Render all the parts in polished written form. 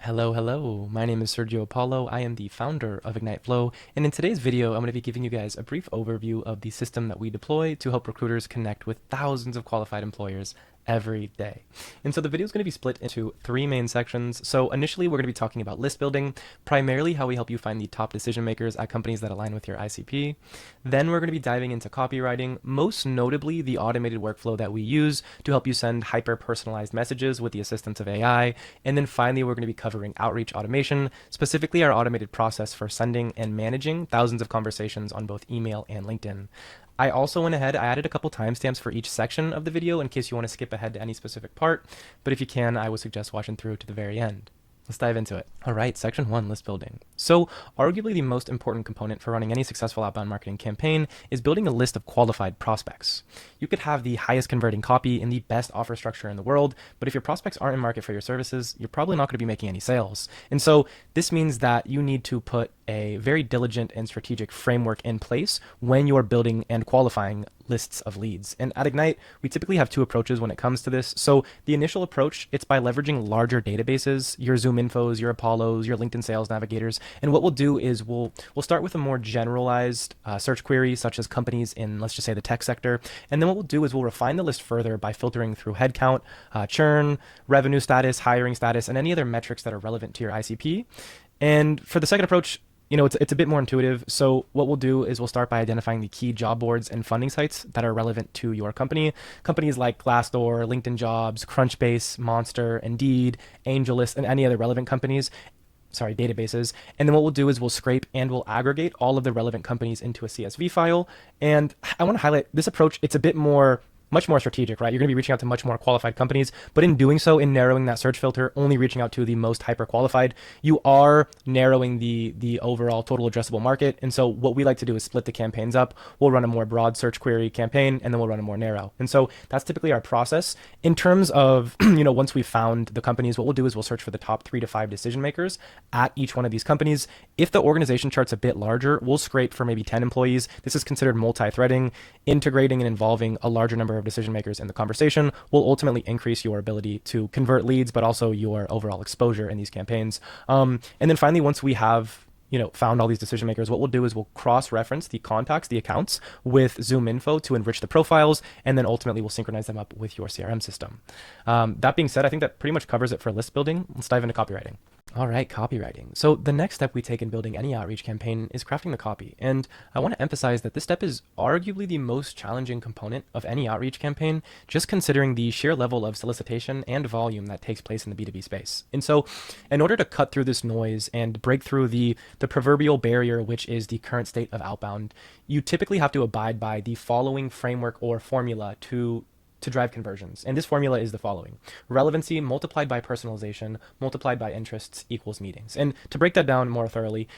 Hello, hello. My name is Sergio Apollo. I am the founder of Ignite Flow, and in today's video, I'm going to be giving you guys a brief overview of the system that we deploy to help recruiters connect with thousands of qualified employers every day. And so the video is going to be split into three main sections. So initially, we're going to be talking about list building, primarily how we help you find the top decision makers at companies that align with your ICP. Then we're going to be diving into copywriting, most notably the automated workflow that we use to help you send hyper-personalized messages with the assistance of AI. And then finally, we're going to be covering outreach automation, specifically our automated process for sending and managing thousands of conversations on both email and LinkedIn. I also went ahead, I added a couple timestamps for each section of the video in case you want to skip ahead to any specific part, but if you can, I would suggest watching through to the very end. Let's dive into it. All right, section one, list building. So arguably the most important component for running any successful outbound marketing campaign is building a list of qualified prospects. You could have the highest converting copy and the best offer structure in the world, but if your prospects aren't in market for your services, you're probably not going to be making any sales. And so this means that you need to put a very diligent and strategic framework in place when you're building and qualifying lists of leads. And at Ignite, we typically have two approaches when it comes to this. So the initial approach, it's by leveraging larger databases, your ZoomInfos, your Apollos, your LinkedIn Sales Navigators. And what we'll do is we'll start with a more generalized search query, such as companies in, let's just say, the tech sector. And then what we'll do is we'll refine the list further by filtering through headcount, churn, revenue status, hiring status, and any other metrics that are relevant to your ICP. And for the second approach, it's a bit more intuitive. So what we'll do is we'll start by identifying the key job boards and funding sites that are relevant to your company. Companies like Glassdoor, LinkedIn Jobs, Crunchbase, Monster, Indeed, AngelList, and any other relevant databases. And then what we'll do is we'll scrape and we'll aggregate all of the relevant companies into a CSV file. And I want to highlight this approach. It's a bit much more strategic, right? You're going to be reaching out to much more qualified companies, but in doing so, in narrowing that search filter, only reaching out to the most hyper qualified, you are narrowing the overall total addressable market. And so what we like to do is split the campaigns up. We'll run a more broad search query campaign, and then we'll run a more narrow. And so that's typically our process. In terms of, once we've found the companies, what we'll do is we'll search for the top 3 to 5 decision makers at each one of these companies. If the organization chart's a bit larger, we'll scrape for maybe 10 employees. This is considered multi-threading. Integrating and involving a larger number of decision makers in the conversation will ultimately increase your ability to convert leads, but also your overall exposure in these campaigns. And then finally, once we have found all these decision makers, what we'll do is we'll cross-reference the contacts, the accounts with ZoomInfo to enrich the profiles, and then ultimately we'll synchronize them up with your CRM system. That being said, I think that pretty much covers it for list building. Let's dive into copywriting. All right, copywriting. So the next step we take in building any outreach campaign is crafting the copy. And I want to emphasize that this step is arguably the most challenging component of any outreach campaign, just considering the sheer level of solicitation and volume that takes place in the B2B space. And so in order to cut through this noise and break through the proverbial barrier, which is the current state of outbound, you typically have to abide by the following framework or formula to drive conversions. And this formula is the following: relevancy multiplied by personalization multiplied by interests equals meetings. And to break that down more thoroughly,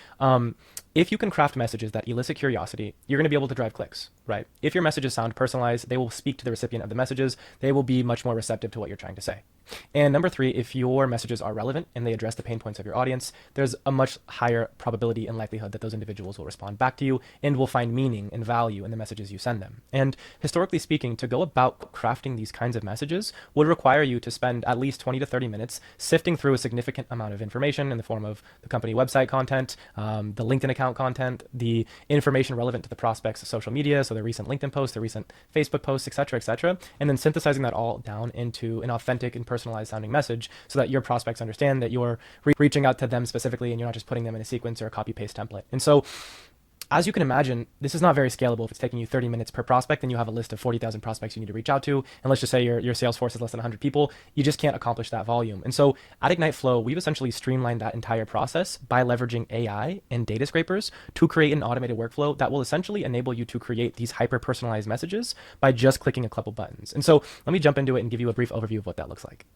if you can craft messages that elicit curiosity, you're going to be able to drive clicks, right? If your messages sound personalized, they will speak to the recipient of the messages. They will be much more receptive to what you're trying to say. And number 3, if your messages are relevant and they address the pain points of your audience, there's a much higher probability and likelihood that those individuals will respond back to you and will find meaning and value in the messages you send them. And historically speaking, to go about crafting these kinds of messages would require you to spend at least 20 to 30 minutes sifting through a significant amount of information in the form of the company website content, the LinkedIn account content, the information relevant to the prospect's social media, so their recent LinkedIn posts, their recent Facebook posts, etc., and then synthesizing that all down into an authentic and personalized sounding message so that your prospects understand that you're reaching out to them specifically and you're not just putting them in a sequence or a copy paste template. And so as you can imagine, this is not very scalable. If it's taking you 30 minutes per prospect, then you have a list of 40,000 prospects you need to reach out to. And let's just say your sales force is less than 100 people. You just can't accomplish that volume. And so at Ignite Flow, we've essentially streamlined that entire process by leveraging AI and data scrapers to create an automated workflow that will essentially enable you to create these hyper-personalized messages by just clicking a couple buttons. And so let me jump into it and give you a brief overview of what that looks like.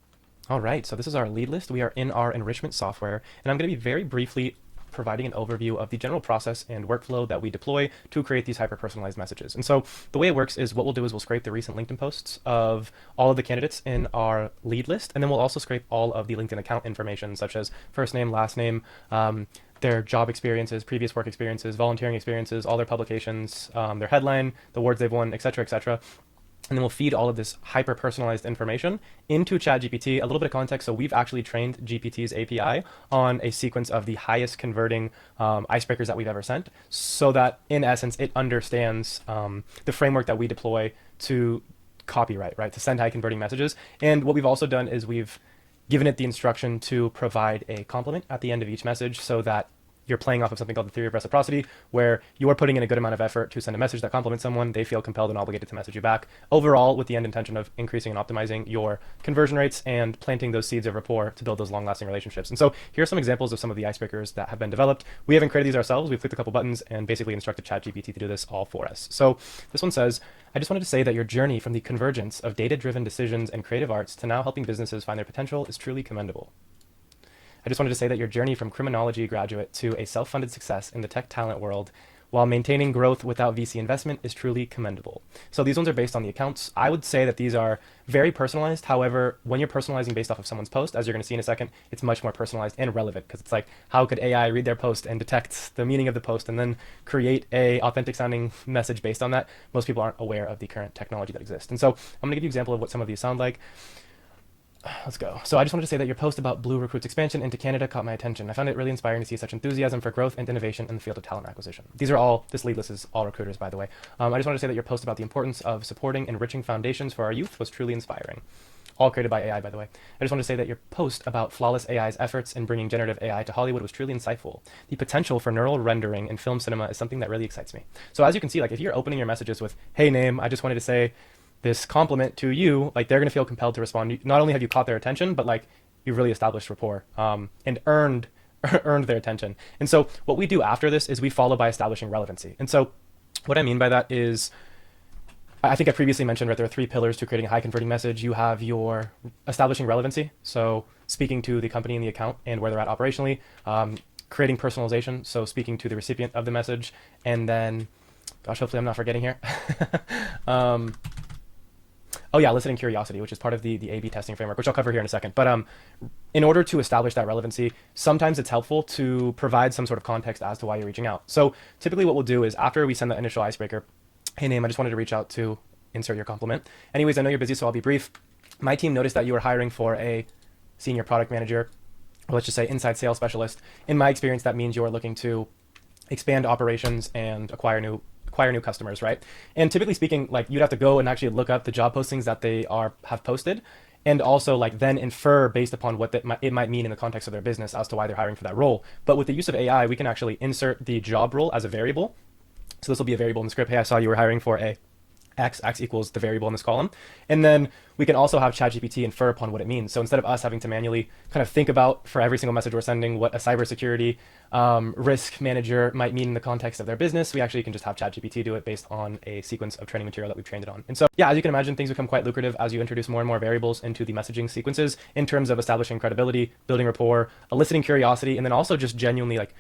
All right, so this is our lead list. We are in our enrichment software, and I'm going to be very briefly providing an overview of the general process and workflow that we deploy to create these hyper-personalized messages. And so the way it works is what we'll do is we'll scrape the recent LinkedIn posts of all of the candidates in our lead list, and then we'll also scrape all of the LinkedIn account information, such as first name, last name, their job experiences, previous work experiences, volunteering experiences, all their publications, their headline, the awards they've won, etc., etc. and then we'll feed all of this hyper personalized information into ChatGPT. A little bit of context. So we've actually trained GPT's API on a sequence of the highest converting icebreakers that we've ever sent, so that in essence, it understands the framework that we deploy to copyright, right? To send high converting messages. And what we've also done is we've given it the instruction to provide a compliment at the end of each message, so that you're playing off of something called the theory of reciprocity, where you are putting in a good amount of effort to send a message that compliments someone. They feel compelled and obligated to message you back. Overall, with the end intention of increasing and optimizing your conversion rates and planting those seeds of rapport to build those long-lasting relationships. And so here are some examples of some of the icebreakers that have been developed. We haven't created these ourselves. We've clicked a couple buttons and basically instructed ChatGPT to do this all for us. So this one says, I just wanted to say that your journey from the convergence of data-driven decisions and creative arts to now helping businesses find their potential is truly commendable. I just wanted to say that your journey from criminology graduate to a self-funded success in the tech talent world while maintaining growth without VC investment is truly commendable. So these ones are based on the accounts. I would say that these are very personalized. However, when you're personalizing based off of someone's post, as you're going to see in a second, it's much more personalized and relevant, because it's like, how could AI read their post and detect the meaning of the post and then create a authentic sounding message based on that? Most people aren't aware of the current technology that exists. And so I'm going to give you an example of what some of these sound like. Let's go. So I just wanted to say that your post about Blue Recruit's expansion into Canada caught my attention. I found it really inspiring to see such enthusiasm for growth and innovation in the field of talent acquisition. These are all, this lead list is all recruiters, by the way. I just wanted to say that your post about the importance of supporting enriching foundations for our youth was truly inspiring. All created by AI, by the way. I just wanted to say that your post about Flawless AI's efforts in bringing generative AI to Hollywood was truly insightful. The potential for neural rendering in film cinema is something that really excites me. So as you can see, like if you're opening your messages with, hey name, I just wanted to say this compliment to you, like they're going to feel compelled to respond. Not only have you caught their attention, but like you've really established rapport and earned their attention. And so what we do after this is we follow by establishing relevancy. And so what I mean by that is, I think I previously mentioned, right, there are 3 pillars to creating a high converting message. You have your establishing relevancy, so speaking to the company and the account and where they're at operationally, creating personalization, so speaking to the recipient of the message, and then, gosh, hopefully I'm not forgetting here. Oh yeah, eliciting curiosity, which is part of the A/B testing framework, which I'll cover here in a second. But in order to establish that relevancy, sometimes it's helpful to provide some sort of context as to why you're reaching out. So typically what we'll do is after we send the initial icebreaker, hey name, I just wanted to reach out to insert your compliment. Anyways, I know you're busy, so I'll be brief. My team noticed that you were hiring for a senior product manager, or let's just say inside sales specialist. In my experience, that means you're looking to expand operations and acquire new customers, right? And typically speaking, like you'd have to go and actually look up the job postings that they have posted, and also like then infer based upon what it might mean in the context of their business as to why they're hiring for that role. But with the use of AI, we can actually insert the job role as a variable. So this will be a variable in the script. Hey, I saw you were hiring for a X equals the variable in this column. And then we can also have ChatGPT infer upon what it means. So instead of us having to manually kind of think about for every single message we're sending what a cybersecurity risk manager might mean in the context of their business, we actually can just have ChatGPT do it based on a sequence of training material that we've trained it on. And so, yeah, as you can imagine, things become quite lucrative as you introduce more and more variables into the messaging sequences in terms of establishing credibility, building rapport, eliciting curiosity, and then also just genuinely like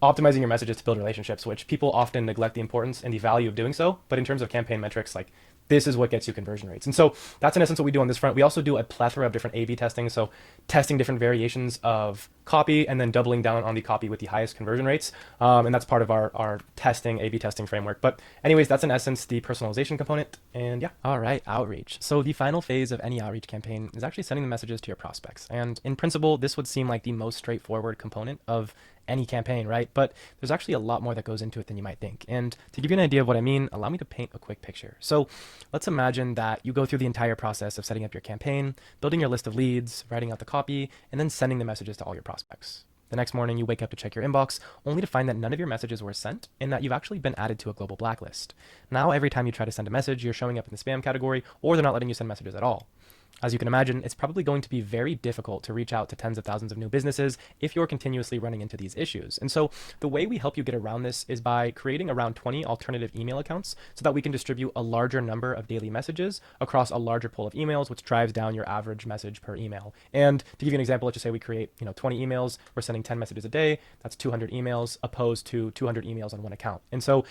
optimizing your messages to build relationships, which people often neglect the importance and the value of doing so. But in terms of campaign metrics, like this is what gets you conversion rates. And so that's in essence what we do on this front. We also do a plethora of different A/B testing. So testing different variations of copy and then doubling down on the copy with the highest conversion rates. And that's part of our testing, A/B testing framework. But anyways, that's in essence the personalization component. And yeah. All right, outreach. So the final phase of any outreach campaign is actually sending the messages to your prospects. And in principle, this would seem like the most straightforward component of any campaign, right? But there's actually a lot more that goes into it than you might think. And to give you an idea of what I mean, allow me to paint a quick picture. So let's imagine that you go through the entire process of setting up your campaign, building your list of leads, writing out the copy, and then sending the messages to all your prospects. The next morning, you wake up to check your inbox, only to find that none of your messages were sent and that you've actually been added to a global blacklist. Now, every time you try to send a message, you're showing up in the spam category, or they're not letting you send messages at all. As you can imagine, it's probably going to be very difficult to reach out to tens of thousands of new businesses if you're continuously running into these issues. And so the way we help you get around this is by creating around 20 alternative email accounts so that we can distribute a larger number of daily messages across a larger pool of emails, which drives down your average message per email. And to give you an example, let's just say we create 20 emails, we're sending 10 messages a day, that's 200 emails opposed to 200 emails on one account. And so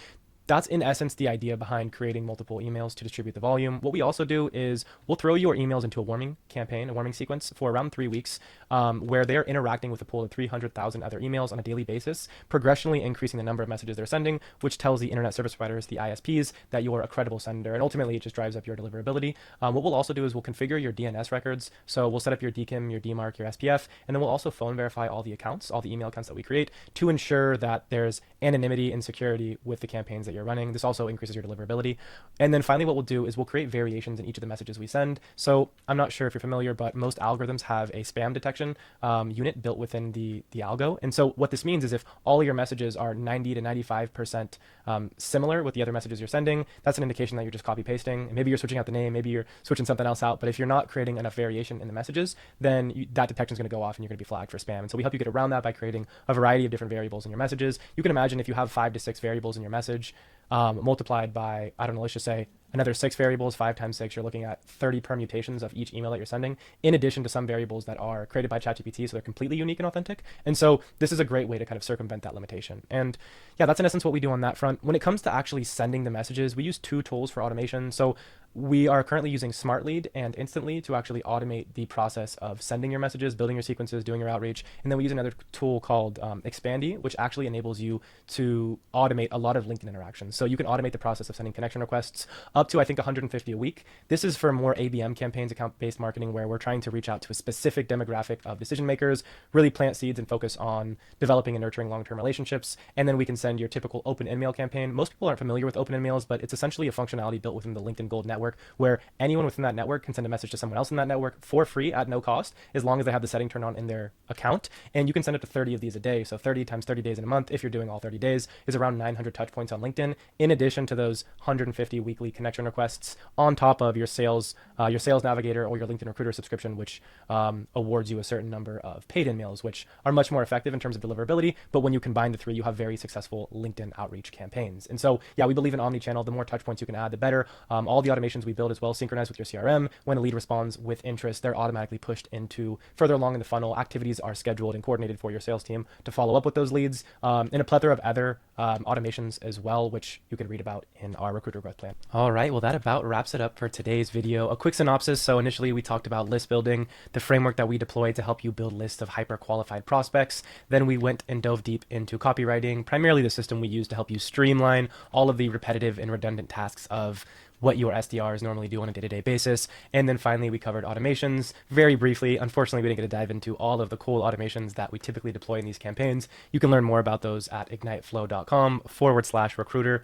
that's in essence the idea behind creating multiple emails to distribute the volume. What we also do is we'll throw your emails into a warming campaign, a warming sequence for around 3 weeks, where they're interacting with a pool of 300,000 other emails on a daily basis, progressionally increasing the number of messages they're sending, which tells the internet service providers, the ISPs, that you're a credible sender, and ultimately it just drives up your deliverability. What we'll also do is we'll configure your DNS records. So we'll set up your DKIM, your DMARC, your SPF, and then we'll also phone verify all the accounts, all the email accounts that we create, to ensure that there's anonymity and security with the campaigns that you're running. This also increases your deliverability. And then finally, what we'll do is we'll create variations in each of the messages we send. So I'm not sure if you're familiar, but most algorithms have a spam detection unit built within the algo. And so what this means is if all of your messages are 90 to 95% similar with the other messages you're sending, that's an indication that you're just copy pasting. Maybe you're switching out the name, maybe you're switching something else out. But if you're not creating enough variation in the messages, then that detection is going to go off and you're going to be flagged for spam. And so we help you get around that by creating a variety of different variables in your messages. You can imagine if you have 5 to 6 variables in your message, multiplied by, I don't know, let's just say another 6 variables, 5 times 6, you're looking at 30 permutations of each email that you're sending, in addition to some variables that are created by ChatGPT, so they're completely unique and authentic. And so this is a great way to kind of circumvent that limitation. And yeah, that's in essence what we do on that front. When it comes to actually sending the messages, we use 2 tools for automation. So we are currently using SmartLead and Instantly to actually automate the process of sending your messages, building your sequences, doing your outreach. And then we use another tool called Expandy, which actually enables you to automate a lot of LinkedIn interactions. So you can automate the process of sending connection requests up to, I think, 150 a week. This is for more ABM campaigns, account-based marketing, where we're trying to reach out to a specific demographic of decision makers, really plant seeds and focus on developing and nurturing long-term relationships. And then we can send your typical open InMail campaign. Most people aren't familiar with open InMails, but it's essentially a functionality built within the LinkedIn Gold network, where anyone within that network can send a message to someone else in that network for free at no cost, as long as they have the setting turned on in their account. And you can send it to 30 of these a day. So 30 times 30 days in a month, if you're doing all 30 days, is around 900 touch points on LinkedIn, in addition to those 150 weekly connection requests on top of your sales navigator or your LinkedIn recruiter subscription, which awards you a certain number of paid InMails, which are much more effective in terms of deliverability. But when you combine the 3, you have very successful LinkedIn outreach campaigns. And so, yeah, we believe in omni-channel. The more touch points you can add, the better. All the automations we build as well synchronize with your CRM. When a lead responds with interest, they're automatically pushed into further along in the funnel. Activities are scheduled and coordinated for your sales team to follow up with those leads, and a plethora of other automations as well, which you can read about in our recruiter growth plan. All right, well, that about wraps it up for today's video. A quick synopsis. So initially we talked about list building, the framework that we deployed to help you build lists of hyper qualified prospects. Then we went and dove deep into copywriting, primarily the system we use to help you streamline all of the repetitive and redundant tasks of what your SDRs normally do on a day-to-day basis. And then finally, we covered automations very briefly. Unfortunately, we didn't get to dive into all of the cool automations that we typically deploy in these campaigns. You can learn more about those at igniteflow.com/recruiter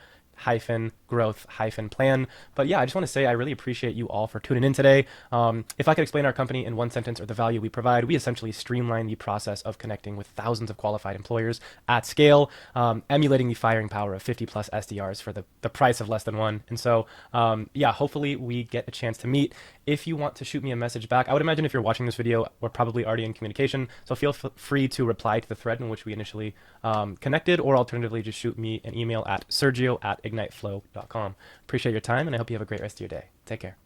growth plan. But yeah, I just want to say I really appreciate you all for tuning in today. If I could explain our company in one sentence or the value we provide, we essentially streamline the process of connecting with thousands of qualified employers at scale, emulating the firing power of 50 plus SDRs for the price of less than one. And so yeah, hopefully we get a chance to meet. If you want to shoot me a message back, I would imagine if you're watching this video, we're probably already in communication. So feel free to reply to the thread in which we initially connected, or alternatively, just shoot me an email at sergio@igniteflow.com. Appreciate your time, and I hope you have a great rest of your day. Take care.